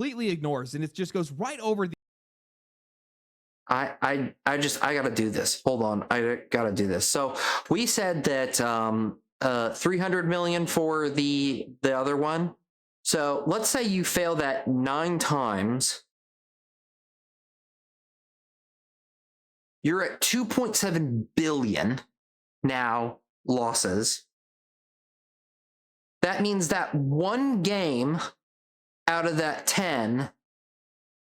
completely ignores, and it just goes right over the. I gotta do this. Hold on, I gotta do this. So we said that 300 million for the other one. So let's say you fail that 9 times. You're at 2.7 billion now losses. That means that one game out of that 10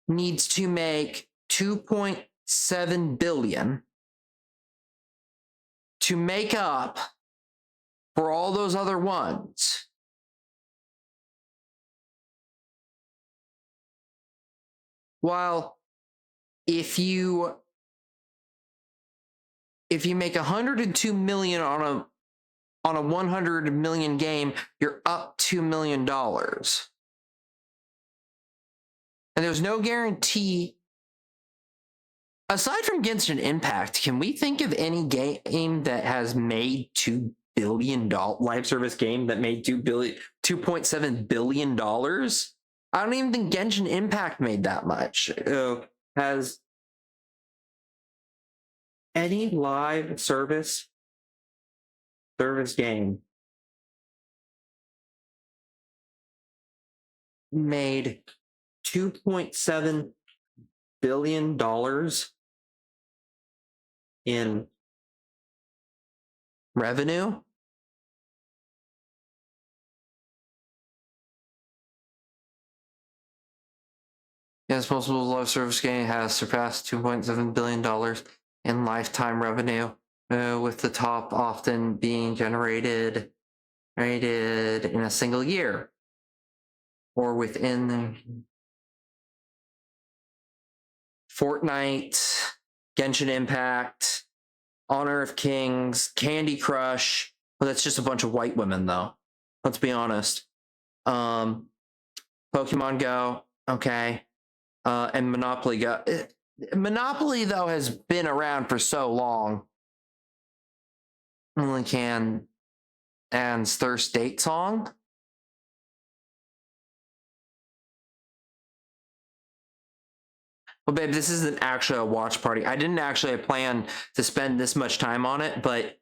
needs to make 2.7 billion to make up for all those other ones. While if you make 102 million on a 100 million game, you're up $2 million. And there's no guarantee. Aside from Genshin Impact, can we think of any game that has made $2 billion live service game that made $2.7 billion? I don't even think Genshin Impact made that much. Has any live service game made $2.7 billion in revenue? Yes, multiple live service game has surpassed $2.7 billion in lifetime revenue, with the top often being generated in a single year or within Fortnite, Genshin Impact, Honor of Kings, Candy Crush. Well, that's just a bunch of white women, though. Let's be honest. Pokemon Go, okay. And Monopoly Go. Monopoly, though, has been around for so long. Only can Anne's Thirst Date song. Well, babe, this isn't actually a watch party. I didn't actually plan to spend this much time on it, but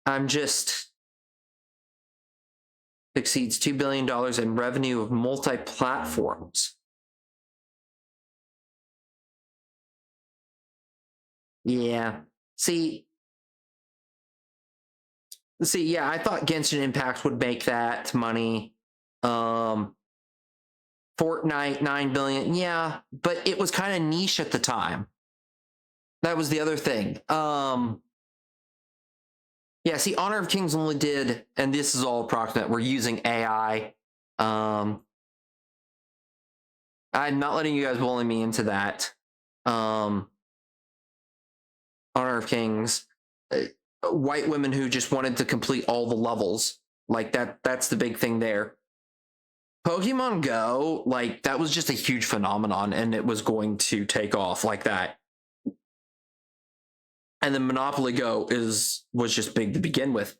I'm just exceeds $2 billion in revenue of multi-platforms. Yeah. See, yeah, I thought Genshin Impact would make that money. Fortnite, 9 billion. Yeah, but it was kind of niche at the time. That was the other thing. Yeah, see, Honor of Kings only did, and this is all approximate, we're using AI. I'm not letting you guys bully me into that. Honor of Kings, white women who just wanted to complete all the levels. Like that's the big thing there. Pokemon Go, like, that was just a huge phenomenon, and it was going to take off like that. And then Monopoly Go was just big to begin with.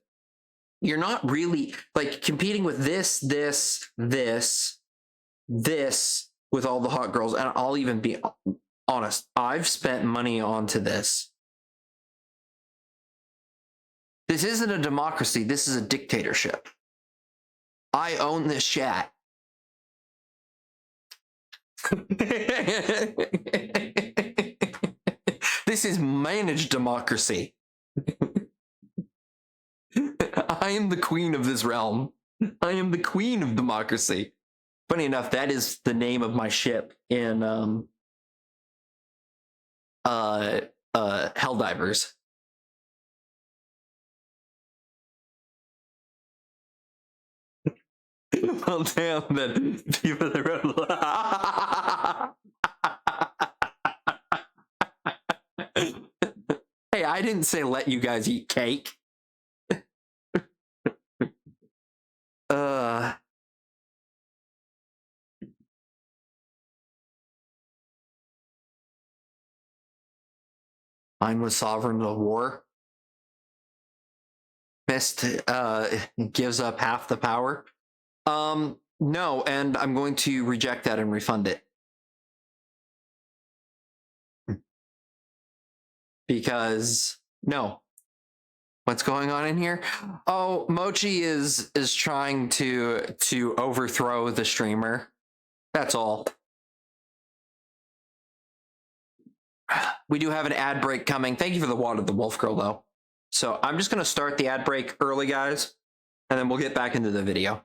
You're not really like competing with this with all the hot girls. And I'll even be honest, I've spent money onto this. This isn't a democracy. This is a dictatorship. I own this chat. This is managed democracy. I am the queen of this realm. I am the queen of democracy. Funny enough, that is the name of my ship in Helldivers. Well, damn, then people that Hey, I didn't say let you guys eat cake. Mine was Sovereign of War. Mist gives up half the power. No, and I'm going to reject that and refund it. Because no. What's going on in here? Oh, Mochi is trying to overthrow the streamer. That's all. We do have an ad break coming. Thank you for the water, the Wolf Girl, though. So I'm just going to start the ad break early, guys, and then we'll get back into the video.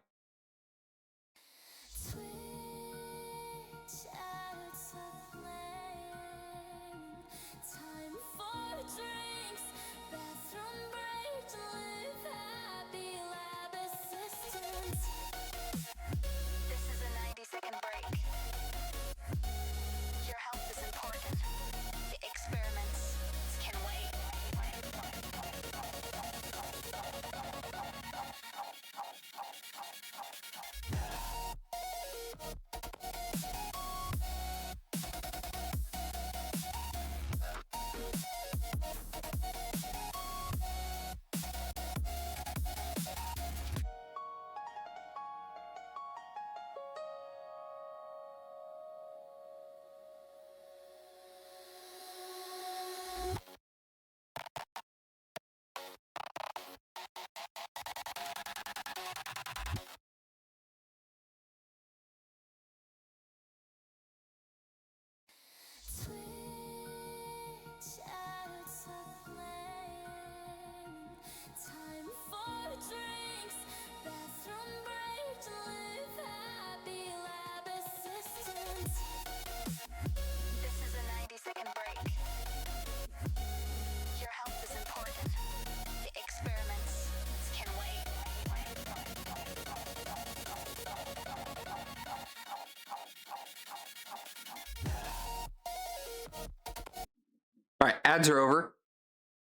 All right, ads are over.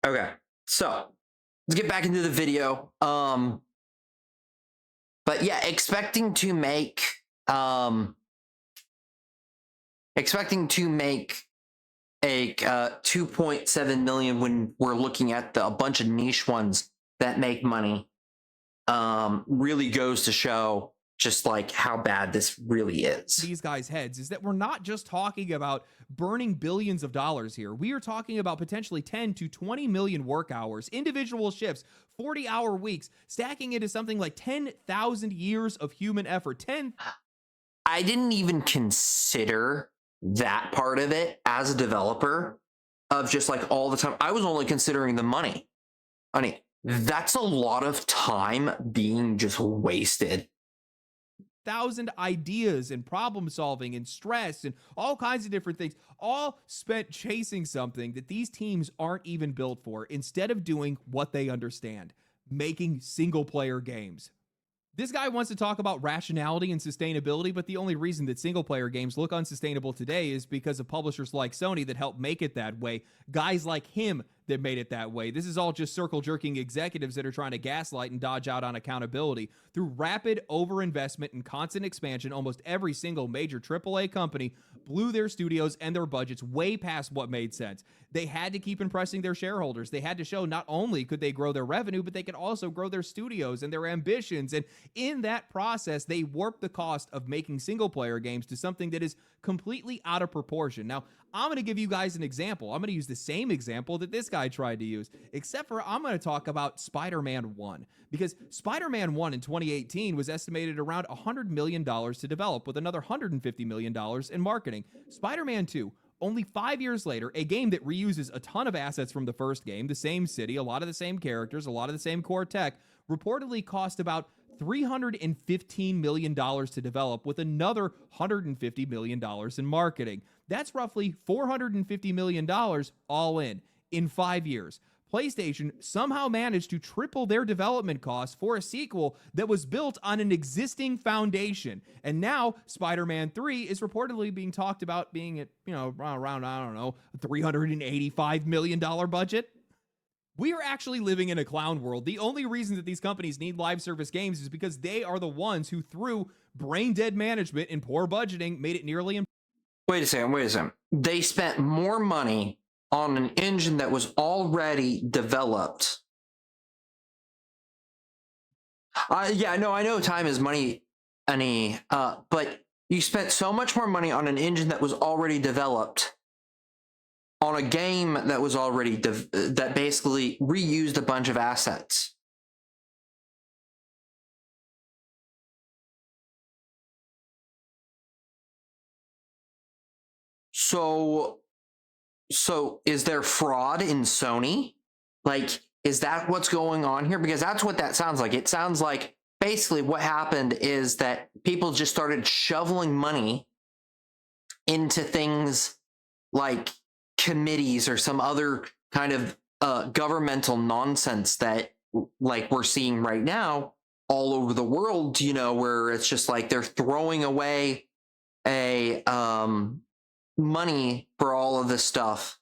Okay, so let's get back into the video. But yeah, expecting to make a 2.7 million when we're looking at a bunch of niche ones that make money really goes to show just like how bad this really is. These guys' heads is that we're not just talking about burning billions of dollars here. We are talking about potentially 10 to 20 million work hours, individual shifts, 40-hour weeks, stacking into something like 10,000 years of human effort. I didn't even consider that part of it as a developer of just like all the time. I was only considering the money. I mean, that's a lot of time being just wasted. 1,000 ideas and problem solving and stress and all kinds of different things, all spent chasing something that these teams aren't even built for, instead of doing what they understand, making single player games. This guy wants to talk about rationality and sustainability, but the only reason that single player games look unsustainable today is because of publishers like Sony that helped make it that way. Guys like him that made it that way. This is all just circle jerking executives that are trying to gaslight and dodge out on accountability. Through rapid overinvestment and constant expansion, almost every single major AAA company blew their studios and their budgets way past what made sense. They had to keep impressing their shareholders. They had to show not only could they grow their revenue, but they could also grow their studios and their ambitions. And in that process, they warped the cost of making single player games to something that is completely out of proportion. Now, I'm going to give you guys an example. I'm going to use the same example that this guy tried to use, except for I'm going to talk about Spider-Man 1, because Spider-Man 1 in 2018 was estimated around $100 million to develop, with another $150 million in marketing. Spider-Man 2, only 5 years later, a game that reuses a ton of assets from the first game, the same city, a lot of the same characters, a lot of the same core tech, reportedly cost about $315 million to develop, with another $150 million in marketing. That's roughly $450 million all in 5 years. PlayStation somehow managed to triple their development costs for a sequel that was built on an existing foundation. And now Spider-Man 3 is reportedly being talked about being at, around, I don't know, $385 million budget. We are actually living in a clown world. The only reason that these companies need live service games is because they are the ones who, through brain dead management and poor budgeting, made it nearly impossible. Wait a second. They spent more money on an engine that was already developed. I know time is money any, but you spent so much more money on an engine that was already developed, on a game that was already that basically reused a bunch of assets. So is there fraud in Sony? Like, is that what's going on here? Because that's what that sounds like. It sounds like basically what happened is that people just started shoveling money into things like committees or some other kind of governmental nonsense that like we're seeing right now all over the world, you know, where it's just like they're throwing away a money for all of this stuff.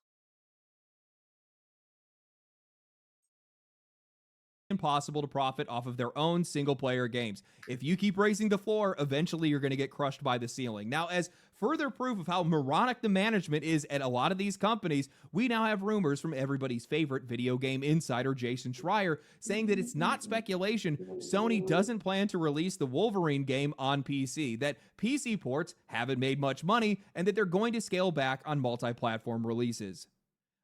Impossible to profit off of their own single player games. If you keep raising the floor, eventually you're going to get crushed by the ceiling. Now, as further proof of how moronic the management is at a lot of these companies, we now have rumors from everybody's favorite video game insider, Jason Schreier, saying that it's not speculation. Sony doesn't plan to release the Wolverine game on PC, that PC ports haven't made much money, and that they're going to scale back on multi-platform releases.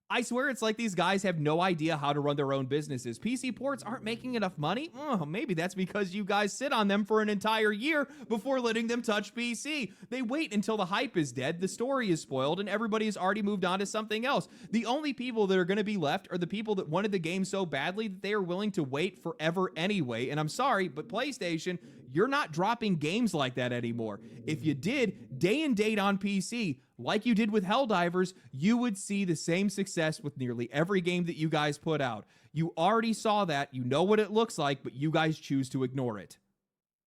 I swear it's like these guys have no idea how to run their own businesses. PC ports aren't making enough money? Oh, maybe that's because you guys sit on them for an entire year before letting them touch PC. They wait until the hype is dead, the story is spoiled, and everybody has already moved on to something else. The only people that are going to be left are the people that wanted the game so badly that they are willing to wait forever anyway. And I'm sorry, but PlayStation, you're not dropping games like that anymore. If you did, day and date on PC, like you did with Helldivers, you would see the same success with nearly every game that you guys put out. You already saw that, you know what it looks like, but you guys choose to ignore it.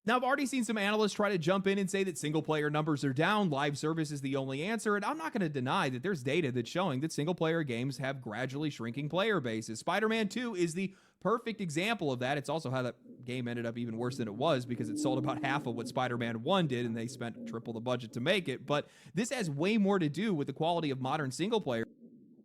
Now, I've already seen some analysts try to jump in and say that single-player numbers are down, live service is the only answer, and I'm not going to deny that there's data that's showing that single-player games have gradually shrinking player bases. Spider-Man 2 is the perfect example of that. It's also how that game ended up even worse than it was because it sold about half of what Spider-Man 1 did, and they spent triple the budget to make it. But this has way more to do with the quality of modern single-player.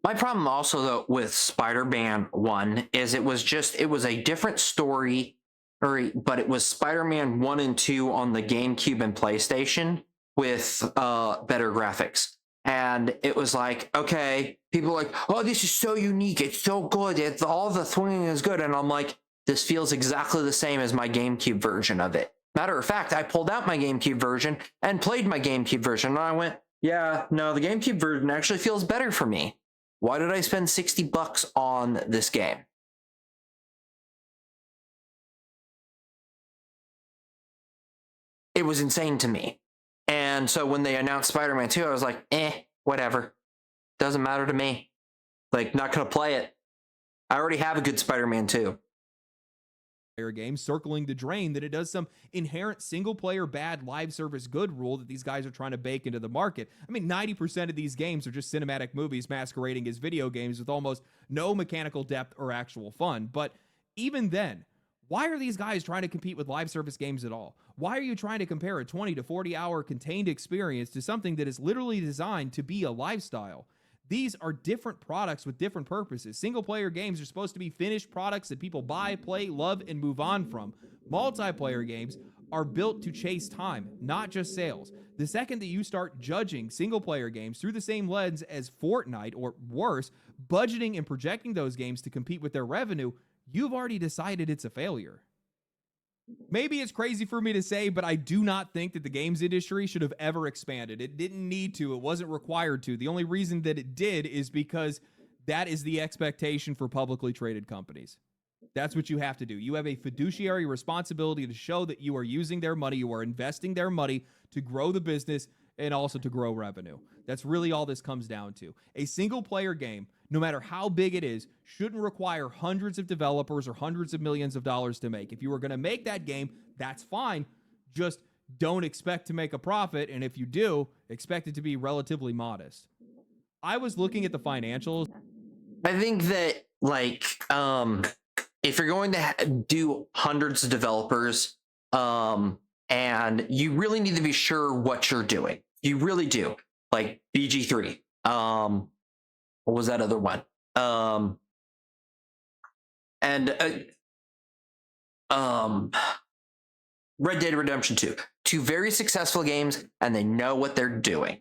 My problem also, though, with Spider-Man 1 is it was a different story, but it was Spider-Man 1 and 2 on the GameCube and PlayStation with better graphics. And it was like, okay, people are like, oh, this is so unique. It's so good. All the swinging is good. And I'm like, this feels exactly the same as my GameCube version of it. Matter of fact, I pulled out my GameCube version and played my GameCube version. And I went, yeah, no, the GameCube version actually feels better for me. Why did I spend $60 on this game? It was insane to me. And so when they announced Spider-Man 2, I was like, whatever. Doesn't matter to me. Like, not going to play it. I already have a good Spider-Man 2. Game circling the drain that it does some inherent single player bad live service good rule that these guys are trying to bake into the market. I mean, 90% of these games are just cinematic movies masquerading as video games with almost no mechanical depth or actual fun. But even then, why are these guys trying to compete with live service games at all? Why are you trying to compare a 20 to 40 hour contained experience to something that is literally designed to be a lifestyle? These are different products with different purposes. Single-player games are supposed to be finished products that people buy, play, love, and move on from. Multiplayer games are built to chase time, not just sales. The second that you start judging single-player games through the same lens as Fortnite, or worse, budgeting and projecting those games to compete with their revenue, you've already decided it's a failure. Maybe it's crazy for me to say, but I do not think that the games industry should have ever expanded. It didn't need to. It wasn't required to. The only reason that it did is because that is the expectation for publicly traded companies. That's what you have to do. You have a fiduciary responsibility to show that you are using their money, you are investing their money to grow the business and also to grow revenue. That's really all this comes down to. A single player game, no matter how big it is, shouldn't require hundreds of developers or hundreds of millions of dollars to make. If you were going to make that game, that's fine. Just don't expect to make a profit. And if you do, expect it to be relatively modest. I was looking at the financials. I think that, like, if you're going to do hundreds of developers, and you really need to be sure what you're doing. You really do. Like BG3. What was that other one? Red Dead Redemption 2. two very successful games, and they know what they're doing.